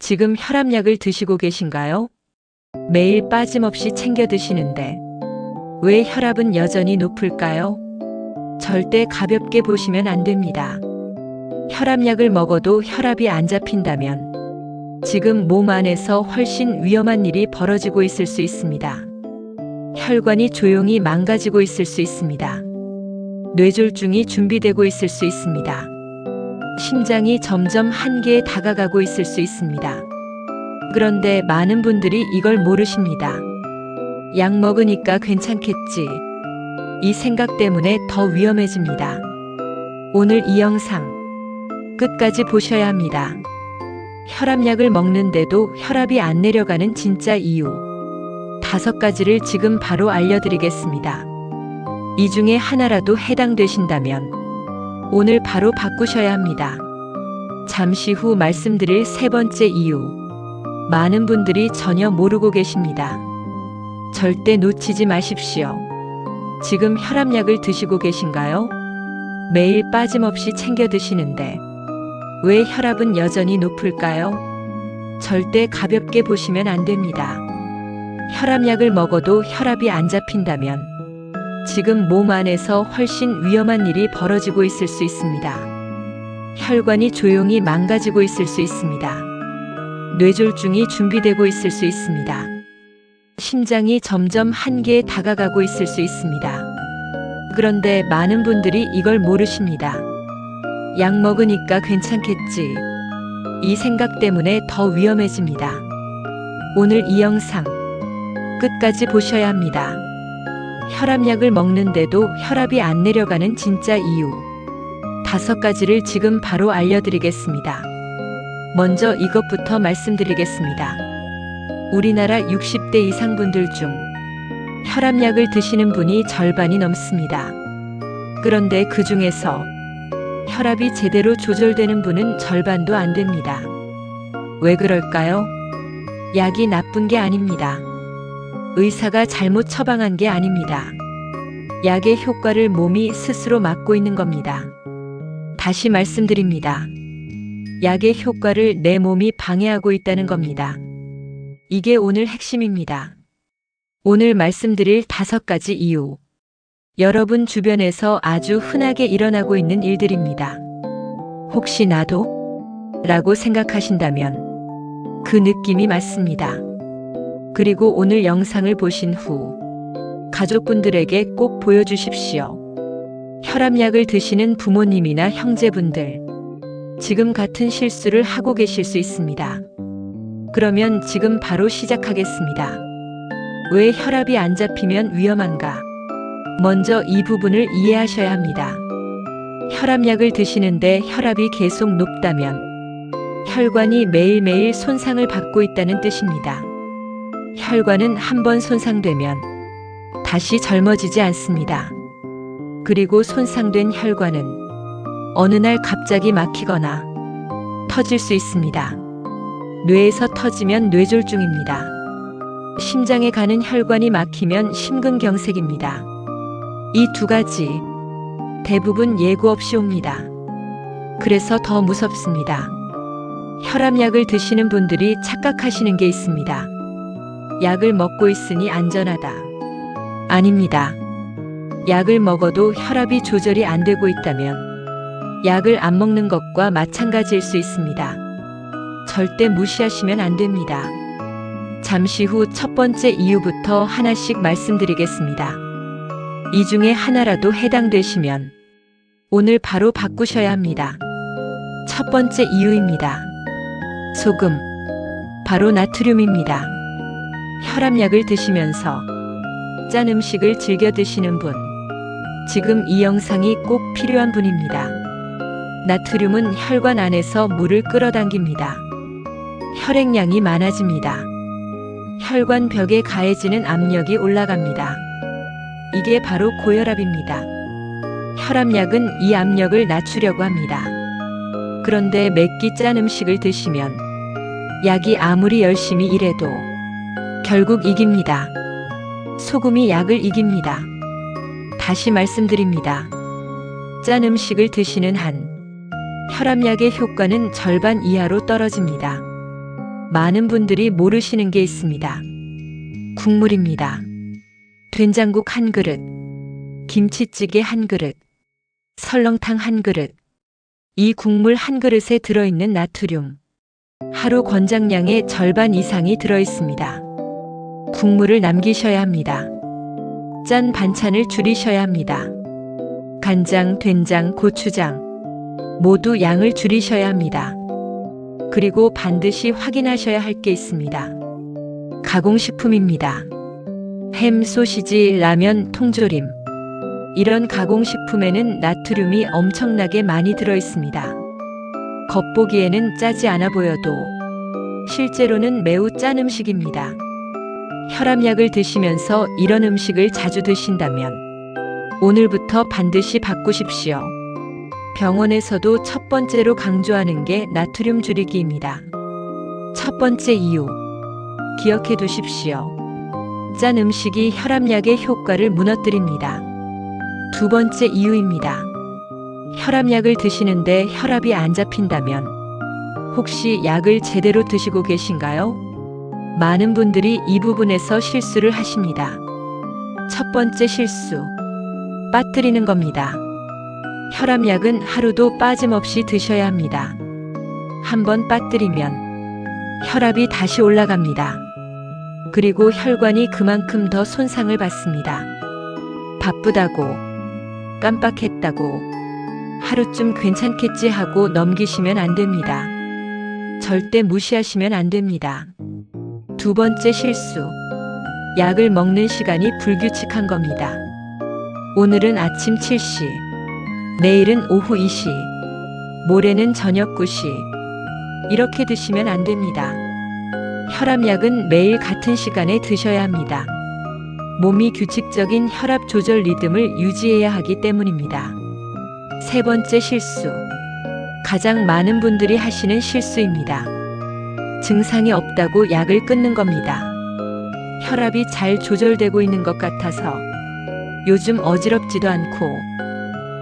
지금 혈압약을 드시고 계신가요? 매일 빠짐없이 챙겨 드시는데 왜 혈압은 여전히 높을까요? 절대 가볍게 보시면 안 됩니다. 혈압약을 먹어도 혈압이 안 잡힌다면 지금 몸 안에서 훨씬 위험한 일이 벌어지고 있을 수 있습니다. 혈관이 조용히 망가지고 있을 수 있습니다. 뇌졸중이 준비되고 있을 수 있습니다. 심장이 점점 한계에 다가가고 있을 수 있습니다. 그런데 많은 분들이 이걸 모르십니다. 약 먹으니까 괜찮겠지. 이 생각 때문에 더 위험해집니다. 오늘 이 영상 끝까지 보셔야 합니다. 혈압약을 먹는데도 혈압이 안 내려가는 진짜 이유 5가지를 지금 바로 알려드리겠습니다. 이 중에 하나라도 해당되신다면 오늘 바로 바꾸셔야 합니다. 잠시 후 말씀드릴 3번째 이유 많은 분들이 전혀 모르고 계십니다. 절대 놓치지 마십시오. 지금 혈압약을 드시고 계신가요? 매일 빠짐없이 챙겨 드시는데 왜 혈압은 여전히 높을까요? 절대 가볍게 보시면 안 됩니다. 혈압약을 먹어도 혈압이 안 잡힌다면 지금 몸 안에서 훨씬 위험한 일이 벌어지고 있을 수 있습니다. 혈관이 조용히 망가지고 있을 수 있습니다. 뇌졸중이 준비되고 있을 수 있습니다. 심장이 점점 한계에 다가가고 있을 수 있습니다. 그런데 많은 분들이 이걸 모르십니다. 약 먹으니까 괜찮겠지. 이 생각 때문에 더 위험해집니다. 오늘 이 영상 끝까지 보셔야 합니다. 혈압약을 먹는데도 혈압이 안 내려가는 진짜 이유 5가지를 지금 바로 알려드리겠습니다. 먼저 이것부터 말씀드리겠습니다. 우리나라 60대 이상 분들 중 혈압약을 드시는 분이 절반이 넘습니다. 그런데 그 중에서 혈압이 제대로 조절되는 분은 절반도 안 됩니다. 왜 그럴까요? 약이 나쁜 게 아닙니다. 의사가 잘못 처방한 게 아닙니다. 약의 효과를 몸이 스스로 막고 있는 겁니다. 다시 말씀드립니다. 약의 효과를 내 몸이 방해하고 있다는 겁니다. 이게 오늘 핵심입니다. 오늘 말씀드릴 5가지 이유. 여러분 주변에서 아주 흔하게 일어나고 있는 일들입니다. 혹시 나도? 라고 생각하신다면 그 느낌이 맞습니다. 그리고 오늘 영상을 보신 후 가족분들에게 꼭 보여주십시오. 혈압약을 드시는 부모님이나 형제분들, 지금 같은 실수를 하고 계실 수 있습니다. 그러면 지금 바로 시작하겠습니다. 왜 혈압이 안 잡히면 위험한가? 먼저 이 부분을 이해하셔야 합니다. 혈압약을 드시는데 혈압이 계속 높다면 혈관이 매일매일 손상을 받고 있다는 뜻입니다. 혈관은 한번 손상되면 다시 젊어지지 않습니다. 그리고 손상된 혈관은 어느 날 갑자기 막히거나 터질 수 있습니다. 뇌에서 터지면 뇌졸중입니다. 심장에 가는 혈관이 막히면 심근경색입니다. 이 2가지 대부분 예고 없이 옵니다. 그래서 더 무섭습니다. 혈압약을 드시는 분들이 착각하시는 게 있습니다. 약을 먹고 있으니 안전하다. 아닙니다. 약을 먹어도 혈압이 조절이 안 되고 있다면 약을 안 먹는 것과 마찬가지일 수 있습니다. 절대 무시하시면 안 됩니다. 잠시 후 1번째 이유부터 하나씩 말씀드리겠습니다. 이 중에 하나라도 해당되시면 오늘 바로 바꾸셔야 합니다. 1번째 이유입니다. 소금, 바로 나트륨입니다. 혈압약을 드시면서 짠 음식을 즐겨 드시는 분, 지금 이 영상이 꼭 필요한 분입니다. 나트륨은 혈관 안에서 물을 끌어당깁니다. 혈액량이 많아집니다. 혈관 벽에 가해지는 압력이 올라갑니다. 이게 바로 고혈압입니다. 혈압약은 이 압력을 낮추려고 합니다. 그런데 맵기 짠 음식을 드시면 약이 아무리 열심히 일해도 결국 이깁니다. 소금이 약을 이깁니다. 다시 말씀드립니다. 짠 음식을 드시는 한 혈압약의 효과는 절반 이하로 떨어집니다. 많은 분들이 모르시는 게 있습니다. 국물입니다. 된장국 한 그릇, 김치찌개 한 그릇, 설렁탕 한 그릇. 이 국물 한 그릇에 들어있는 나트륨, 하루 권장량의 절반 이상이 들어있습니다. 국물을 남기셔야 합니다. 짠 반찬을 줄이셔야 합니다. 간장, 된장, 고추장 모두 양을 줄이셔야 합니다. 그리고 반드시 확인하셔야 할 게 있습니다. 가공식품입니다. 햄, 소시지, 라면, 통조림. 이런 가공식품에는 나트륨이 엄청나게 많이 들어있습니다. 겉보기에는 짜지 않아 보여도 실제로는 매우 짠 음식입니다. 혈압약을 드시면서 이런 음식을 자주 드신다면 오늘부터 반드시 바꾸십시오. 병원에서도 첫 번째로 강조하는 게 나트륨 줄이기입니다. 첫 번째 이유, 기억해 두십시오. 짠 음식이 혈압약의 효과를 무너뜨립니다. 두 번째 이유입니다. 혈압약을 드시는데 혈압이 안 잡힌다면 혹시 약을 제대로 드시고 계신가요? 많은 분들이 이 부분에서 실수를 하십니다. 첫 번째 실수, 빠뜨리는 겁니다. 혈압약은 하루도 빠짐없이 드셔야 합니다. 한번 빠뜨리면 혈압이 다시 올라갑니다. 그리고 혈관이 그만큼 더 손상을 받습니다. 바쁘다고, 깜빡했다고, 하루쯤 괜찮겠지 하고 넘기시면 안 됩니다. 절대 무시하시면 안 됩니다. 두 번째 실수, 약을 먹는 시간이 불규칙한 겁니다. 오늘은 아침 7시, 내일은 오후 2시, 모레는 저녁 9시. 이렇게 드시면 안 됩니다. 혈압약은 매일 같은 시간에 드셔야 합니다. 몸이 규칙적인 혈압 조절 리듬을 유지해야 하기 때문입니다. 세 번째 실수, 가장 많은 분들이 하시는 실수입니다. 증상이 없다고 약을 끊는 겁니다. 혈압이 잘 조절되고 있는 것 같아서 요즘 어지럽지도 않고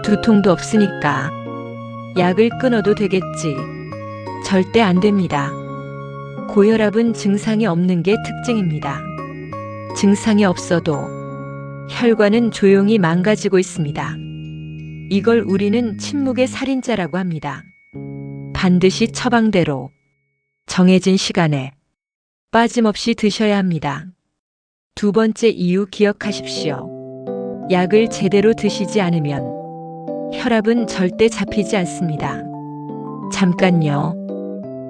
두통도 없으니까 약을 끊어도 되겠지. 절대 안 됩니다. 고혈압은 증상이 없는 게 특징입니다. 증상이 없어도 혈관은 조용히 망가지고 있습니다. 이걸 우리는 침묵의 살인자라고 합니다. 반드시 처방대로 정해진 시간에 빠짐없이 드셔야 합니다. 두 번째 이유 기억하십시오. 약을 제대로 드시지 않으면 혈압은 절대 잡히지 않습니다. 잠깐요.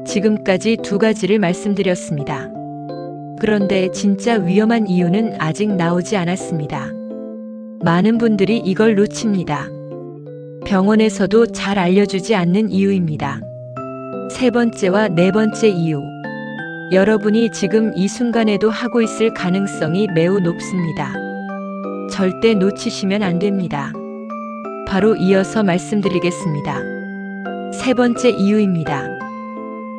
지금까지 두 가지를 말씀드렸습니다. 그런데 진짜 위험한 이유는 아직 나오지 않았습니다. 많은 분들이 이걸 놓칩니다. 병원에서도 잘 알려주지 않는 이유입니다. 세 번째와 네 번째 이유. 여러분이 지금 이 순간에도 하고 있을 가능성이 매우 높습니다. 절대 놓치시면 안 됩니다. 바로 이어서 말씀드리겠습니다. 세 번째 이유입니다.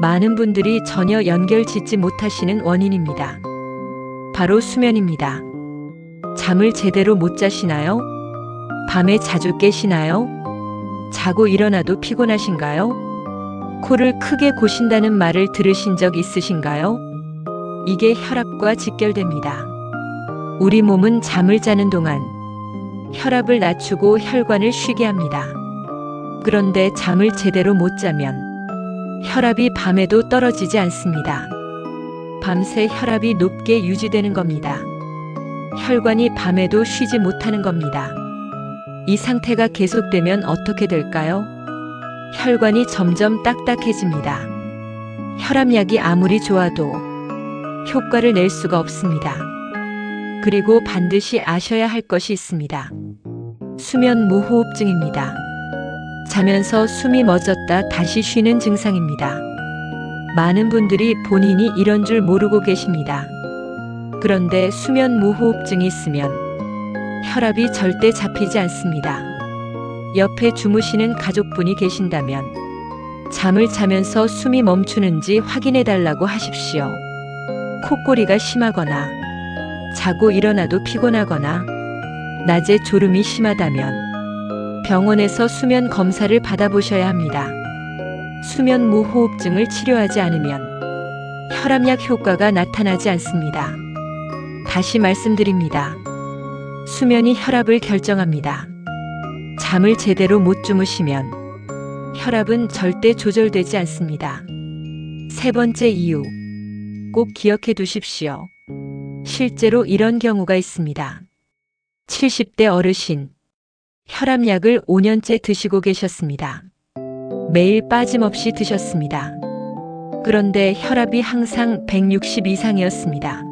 많은 분들이 전혀 연결 짓지 못하시는 원인입니다. 바로 수면입니다. 잠을 제대로 못 자시나요? 밤에 자주 깨시나요? 자고 일어나도 피곤하신가요? 코를 크게 고신다는 말을 들으신 적 있으신가요? 이게 혈압과 직결됩니다. 우리 몸은 잠을 자는 동안 혈압을 낮추고 혈관을 쉬게 합니다. 그런데 잠을 제대로 못 자면 혈압이 밤에도 떨어지지 않습니다. 밤새 혈압이 높게 유지되는 겁니다. 혈관이 밤에도 쉬지 못하는 겁니다. 이 상태가 계속되면 어떻게 될까요? 혈관이 점점 딱딱해집니다. 혈압약이 아무리 좋아도 효과를 낼 수가 없습니다. 그리고 반드시 아셔야 할 것이 있습니다. 수면 무호흡증입니다. 자면서 숨이 멎었다 다시 쉬는 증상입니다. 많은 분들이 본인이 이런 줄 모르고 계십니다. 그런데 수면 무호흡증이 있으면 혈압이 절대 잡히지 않습니다. 옆에 주무시는 가족분이 계신다면 잠을 자면서 숨이 멈추는지 확인해 달라고 하십시오. 콧골이가 심하거나 자고 일어나도 피곤하거나 낮에 졸음이 심하다면 병원에서 수면 검사를 받아보셔야 합니다. 수면 무호흡증을 치료하지 않으면 혈압약 효과가 나타나지 않습니다. 다시 말씀드립니다. 수면이 혈압을 결정합니다. 잠을 제대로 못 주무시면 혈압은 절대 조절되지 않습니다. 세 번째 이유. 꼭 기억해 두십시오. 실제로 이런 경우가 있습니다. 70대 어르신. 혈압약을 5년째 드시고 계셨습니다. 매일 빠짐없이 드셨습니다. 그런데 혈압이 항상 160 이상이었습니다.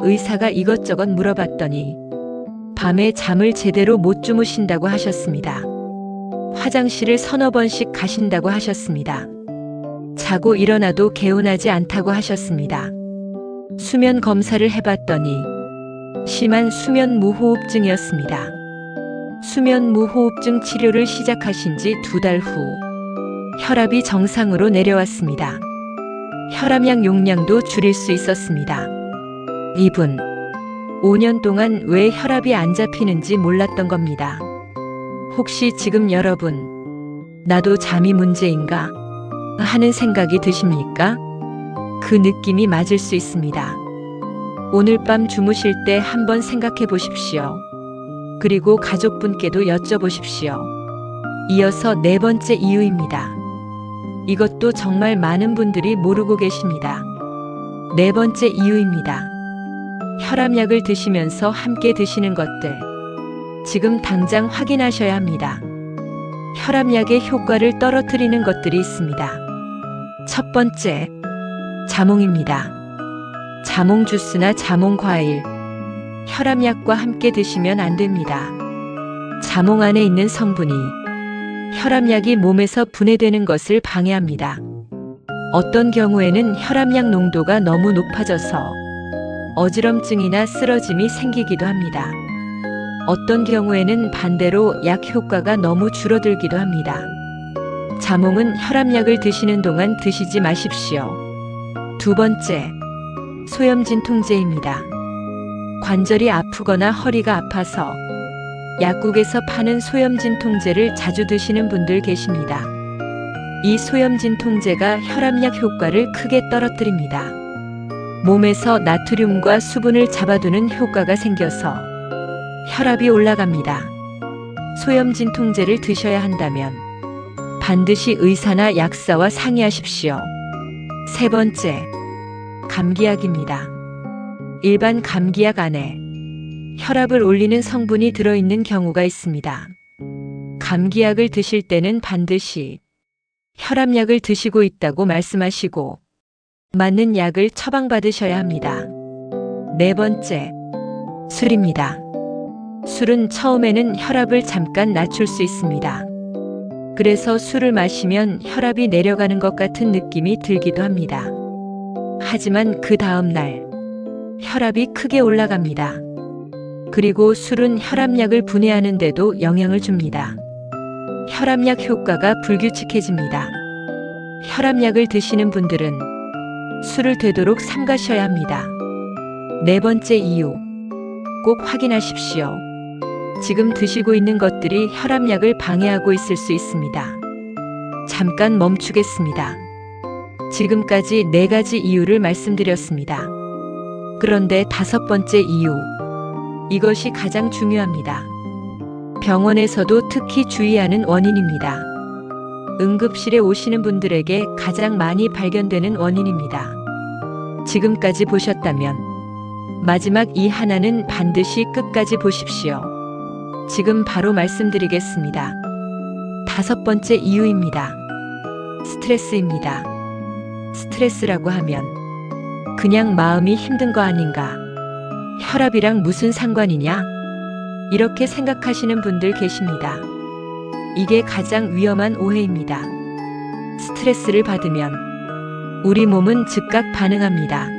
의사가 이것저것 물어봤더니 밤에 잠을 제대로 못 주무신다고 하셨습니다. 화장실을 서너 번씩 가신다고 하셨습니다. 자고 일어나도 개운하지 않다고 하셨습니다. 수면 검사를 해봤더니 심한 수면 무호흡증이었습니다. 수면 무호흡증 치료를 시작하신 지 2달 후 혈압이 정상으로 내려왔습니다. 혈압약 용량도 줄일 수 있었습니다. 이분, 5년 동안 왜 혈압이 안 잡히는지 몰랐던 겁니다. 혹시 지금 여러분, 나도 잠이 문제인가 하는 생각이 드십니까? 그 느낌이 맞을 수 있습니다. 오늘 밤 주무실 때 한번 생각해 보십시오. 그리고 가족분께도 여쭤보십시오. 이어서 네 번째 이유입니다. 이것도 정말 많은 분들이 모르고 계십니다. 네 번째 이유입니다. 혈압약을 드시면서 함께 드시는 것들. 지금 당장 확인하셔야 합니다. 혈압약의 효과를 떨어뜨리는 것들이 있습니다. 첫 번째, 자몽입니다. 자몽 주스나 자몽 과일. 혈압약과 함께 드시면 안 됩니다. 자몽 안에 있는 성분이 혈압약이 몸에서 분해되는 것을 방해합니다. 어떤 경우에는 혈압약 농도가 너무 높아져서 어지럼증이나 쓰러짐이 생기기도 합니다. 어떤 경우에는 반대로 약 효과가 너무 줄어들기도 합니다. 자몽은 혈압약을 드시는 동안 드시지 마십시오. 두 번째, 소염진통제입니다. 관절이 아프거나 허리가 아파서 약국에서 파는 소염진통제를 자주 드시는 분들 계십니다. 이 소염진통제가 혈압약 효과를 크게 떨어뜨립니다. 몸에서 나트륨과 수분을 잡아두는 효과가 생겨서 혈압이 올라갑니다. 소염진통제를 드셔야 한다면 반드시 의사나 약사와 상의하십시오. 세 번째, 감기약입니다. 일반 감기약 안에 혈압을 올리는 성분이 들어있는 경우가 있습니다. 감기약을 드실 때는 반드시 혈압약을 드시고 있다고 말씀하시고 맞는 약을 처방받으셔야 합니다. 네 번째, 술입니다. 술은 처음에는 혈압을 잠깐 낮출 수 있습니다. 그래서 술을 마시면 혈압이 내려가는 것 같은 느낌이 들기도 합니다. 하지만 그 다음 날 혈압이 크게 올라갑니다. 그리고 술은 혈압약을 분해하는 데도 영향을 줍니다. 혈압약 효과가 불규칙해집니다. 혈압약을 드시는 분들은 술을 되도록 삼가셔야 합니다. 네 번째 이유, 꼭 확인하십시오. 지금 드시고 있는 것들이 혈압약을 방해하고 있을 수 있습니다. 잠깐 멈추겠습니다. 지금까지 4가지 이유를 말씀드렸습니다. 그런데 5번째 이유, 이것이 가장 중요합니다. 병원에서도 특히 주의하는 원인입니다. 응급실에 오시는 분들에게 가장 많이 발견되는 원인입니다. 지금까지 보셨다면 마지막 이 하나는 반드시 끝까지 보십시오. 지금 바로 말씀드리겠습니다. 5번째 이유입니다. 스트레스입니다. 스트레스라고 하면 그냥 마음이 힘든 거 아닌가? 혈압이랑 무슨 상관이냐? 이렇게 생각하시는 분들 계십니다. 이게 가장 위험한 오해입니다. 스트레스를 받으면 우리 몸은 즉각 반응합니다.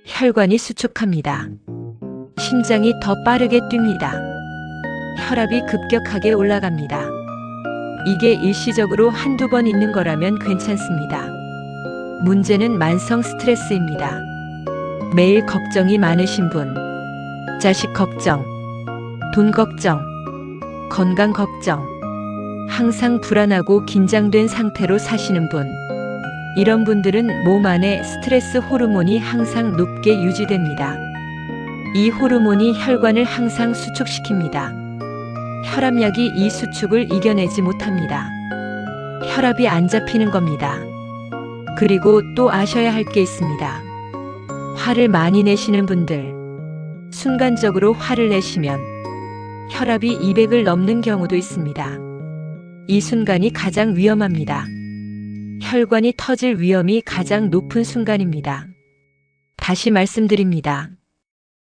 혈관이 수축합니다. 심장이 더 빠르게 뜁니다. 혈압이 급격하게 올라갑니다. 이게 일시적으로 한두 번 있는 거라면 괜찮습니다. 문제는 만성 스트레스입니다. 매일 걱정이 많으신 분, 자식 걱정, 돈 걱정, 건강 걱정, 항상 불안하고 긴장된 상태로 사시는 분, 이런 분들은 몸 안에 스트레스 호르몬이 항상 높게 유지됩니다. 이 호르몬이 혈관을 항상 수축시킵니다. 혈압약이 이 수축을 이겨내지 못합니다. 혈압이 안 잡히는 겁니다. 그리고 또 아셔야 할 게 있습니다. 화를 많이 내시는 분들, 순간적으로 화를 내시면 혈압이 200을 넘는 경우도 있습니다. 이 순간이 가장 위험합니다. 혈관이 터질 위험이 가장 높은 순간입니다. 다시 말씀드립니다.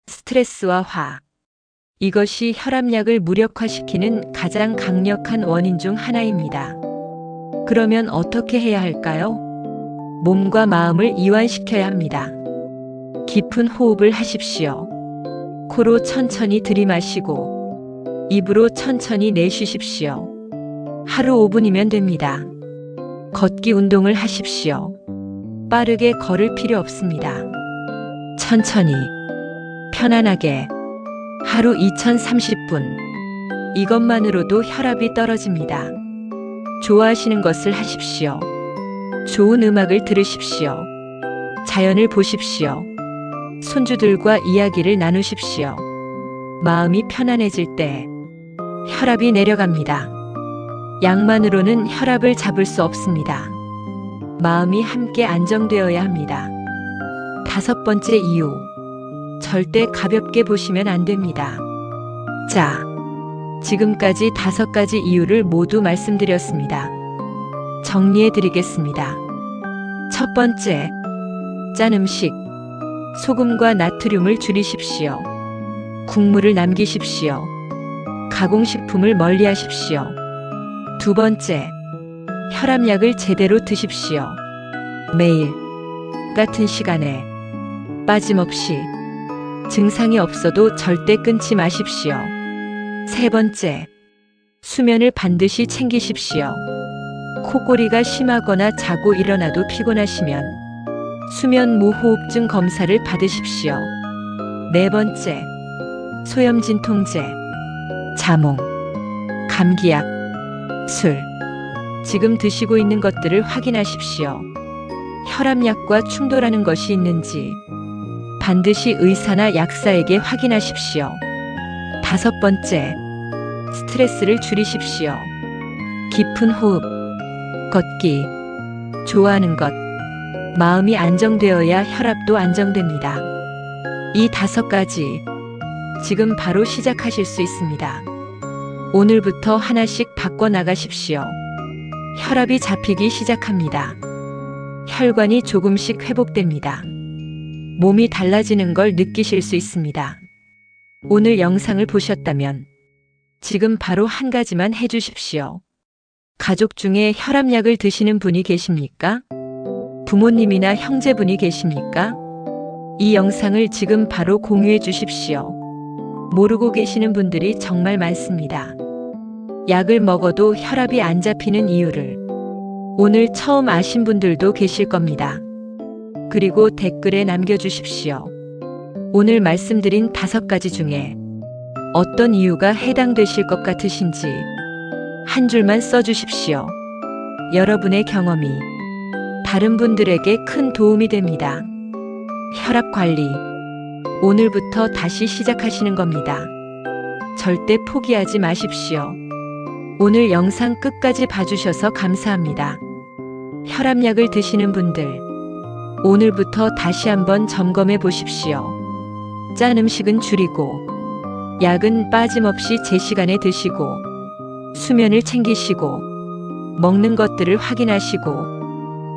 스트레스와 화. 이것이 혈압약을 무력화시키는 가장 강력한 원인 중 하나입니다. 그러면 어떻게 해야 할까요? 몸과 마음을 이완시켜야 합니다. 깊은 호흡을 하십시오. 코로 천천히 들이마시고 입으로 천천히 내쉬십시오. 하루 5분이면 됩니다. 걷기 운동을 하십시오. 빠르게 걸을 필요 없습니다. 천천히, 편안하게 하루 2030분. 이것만으로도 혈압이 떨어집니다. 좋아하시는 것을 하십시오. 좋은 음악을 들으십시오. 자연을 보십시오. 손주들과 이야기를 나누십시오. 마음이 편안해질 때 혈압이 내려갑니다. 약만으로는 혈압을 잡을 수 없습니다. 마음이 함께 안정되어야 합니다. 5번째 이유. 절대 가볍게 보시면 안 됩니다. 자, 지금까지 5가지 이유를 모두 말씀드렸습니다. 정리해 드리겠습니다. 첫 번째, 짠 음식. 소금과 나트륨을 줄이십시오. 국물을 남기십시오. 가공식품을 멀리 하십시오. 두 번째, 혈압약을 제대로 드십시오. 매일, 같은 시간에, 빠짐없이. 증상이 없어도 절대 끊지 마십시오. 세 번째, 수면을 반드시 챙기십시오. 코골이가 심하거나 자고 일어나도 피곤하시면 수면 무호흡증 검사를 받으십시오. 네 번째, 소염진통제, 자몽, 감기약, 술. 지금 드시고 있는 것들을 확인하십시오. 혈압약과 충돌하는 것이 있는지 반드시 의사나 약사에게 확인하십시오. 5번째, 스트레스를 줄이십시오. 깊은 호흡, 걷기, 좋아하는 것, 마음이 안정되어야 혈압도 안정됩니다. 이 5가지 지금 바로 시작하실 수 있습니다. 오늘부터 하나씩 바꿔나가십시오. 혈압이 잡히기 시작합니다. 혈관이 조금씩 회복됩니다. 몸이 달라지는 걸 느끼실 수 있습니다. 오늘 영상을 보셨다면 지금 바로 한 가지만 해주십시오. 가족 중에 혈압약을 드시는 분이 계십니까? 부모님이나 형제분이 계십니까? 이 영상을 지금 바로 공유해 주십시오. 모르고 계시는 분들이 정말 많습니다. 약을 먹어도 혈압이 안 잡히는 이유를 오늘 처음 아신 분들도 계실 겁니다. 그리고 댓글에 남겨주십시오. 오늘 말씀드린 5가지 중에 어떤 이유가 해당되실 것 같으신지 한 줄만 써주십시오. 여러분의 경험이 다른 분들에게 큰 도움이 됩니다. 혈압 관리. 오늘부터 다시 시작하시는 겁니다. 절대 포기하지 마십시오. 오늘 영상 끝까지 봐주셔서 감사합니다. 혈압약을 드시는 분들, 오늘부터 다시 한번 점검해 보십시오. 짠 음식은 줄이고, 약은 빠짐없이 제 시간에 드시고, 수면을 챙기시고, 먹는 것들을 확인하시고,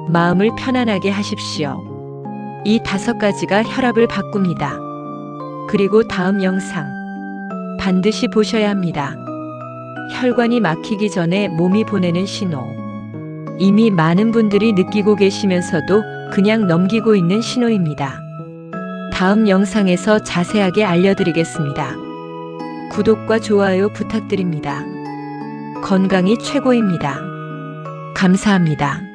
마음을 편안하게 하십시오. 이 5가지가 혈압을 바꿉니다. 그리고 다음 영상 반드시 보셔야 합니다. 혈관이 막히기 전에 몸이 보내는 신호. 이미 많은 분들이 느끼고 계시면서도 그냥 넘기고 있는 신호입니다. 다음 영상에서 자세하게 알려드리겠습니다. 구독과 좋아요 부탁드립니다. 건강이 최고입니다. 감사합니다.